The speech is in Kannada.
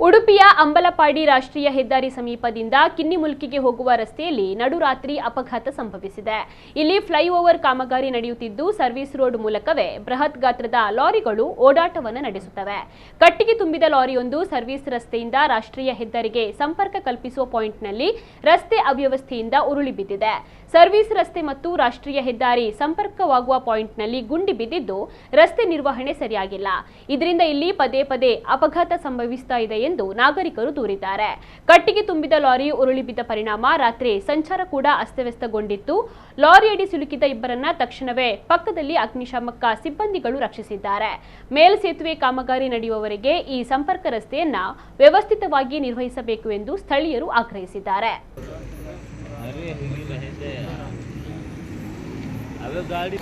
ಉಡುಪಿಯ ಅಂಬಲಪಾಡಿ ರಾಷ್ಟ್ರೀಯ ಹೆದ್ದಾರಿ ಸಮೀಪದಿಂದ ಕಿನ್ನಿಮುಲ್ಕಿಗೆ ಹೋಗುವ ರಸ್ತೆಯಲ್ಲಿ ನಡುರಾತ್ರಿ ಅಪಘಾತ ಸಂಭವಿಸಿದೆ. ಇಲ್ಲಿ ಫ್ಲೈಓವರ್ ಕಾಮಗಾರಿ ನಡೆಯುತ್ತಿದ್ದು ಸರ್ವಿಸ್ ರೋಡ್ ಮೂಲಕವೇ ಬೃಹತ್ ಗಾತ್ರದ ಲಾರಿಗಳು ಓಡಾಟವನ್ನು ನಡೆಸುತ್ತವೆ. ಕಟ್ಟಿಗೆ ತುಂಬಿದ ಲಾರಿಯೊಂದು ಸರ್ವಿಸ್ ರಸ್ತೆಯಿಂದ ರಾಷ್ಟ್ರೀಯ ಹೆದ್ದಾರಿಗೆ ಸಂಪರ್ಕ ಕಲ್ಪಿಸುವ ಪಾಯಿಂಟ್ನಲ್ಲಿ ರಸ್ತೆ ಅವ್ಯವಸ್ಥೆಯಿಂದ ಉರುಳಿ ಬಿದ್ದಿದೆ. ಸರ್ವಿಸ್ ರಸ್ತೆ ಮತ್ತು ರಾಷ್ಟ್ರೀಯ ಹೆದ್ದಾರಿ ಸಂಪರ್ಕವಾಗುವ ಪಾಯಿಂಟ್ನಲ್ಲಿ ಗುಂಡಿ ಬಿದ್ದಿದ್ದು ರಸ್ತೆ ನಿರ್ವಹಣೆ ಸರಿಯಾಗಿಲ್ಲ. ಇದರಿಂದ ಇಲ್ಲಿ ಪದೇ ಪದೇ ಅಪಘಾತ ಸಂಭವಿಸುತ್ತಾ ಇದೆ ಎಂದು ನಾಗರಿಕರು ದೂರಿದ್ದಾರೆ. ಕಟ್ಟಿಗೆ ತುಂಬಿದ ಲಾರಿ ಉರುಳಿ ಬಿದ್ದ ಪರಿಣಾಮ ರಾತ್ರಿ ಸಂಚಾರ ಕೂಡ ಅಸ್ತವ್ಯಸ್ತಗೊಂಡಿತ್ತು. ಲಾರಿಯಡಿ ಸಿಲುಕಿದ ಇಬ್ಬರನ್ನ ತಕ್ಷಣವೇ ಪಕ್ಕದಲ್ಲಿ ಅಗ್ನಿಶಾಮಕ ಸಿಬ್ಬಂದಿಗಳು ರಕ್ಷಿಸಿದ್ದಾರೆ. ಮೇಲ್ಸೇತುವೆ ಕಾಮಗಾರಿ ನಡೆಯುವವರೆಗೆ ಈ ಸಂಪರ್ಕ ರಸ್ತೆಯನ್ನ ವ್ಯವಸ್ಥಿತವಾಗಿ ನಿರ್ವಹಿಸಬೇಕು ಎಂದು ಸ್ಥಳೀಯರು ಆಗ್ರಹಿಸಿದ್ದಾರೆ. अरे गाड़ी